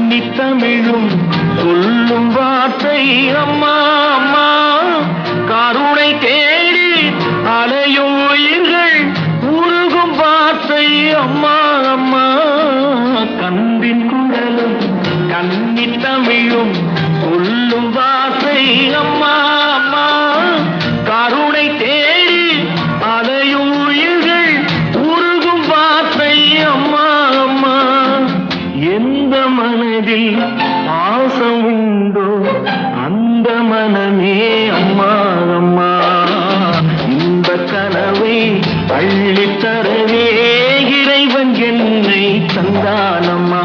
தமிழும் சொல்லும் வார்த்தை அம்மா அம்மா. கருணை தேடி அலையும் உயிர்கள் உருகும் வார்த்தை அம்மா அம்மா. கண்பின் குரலும் கன்னி தமிழும் சொல்லும் வார்த்தை அம்மா அம்மா. கருணை தேடி அலையும் உயிர்கள் உருகும் வார்த்தை அம்மா அம்மா. எந்த மனதில் பாசம் உண்டோ அந்த மனமே அம்மா அம்மா. இந்த கனவை அள்ளித்தரவே இறைவன் என்னை தந்தானம்மா.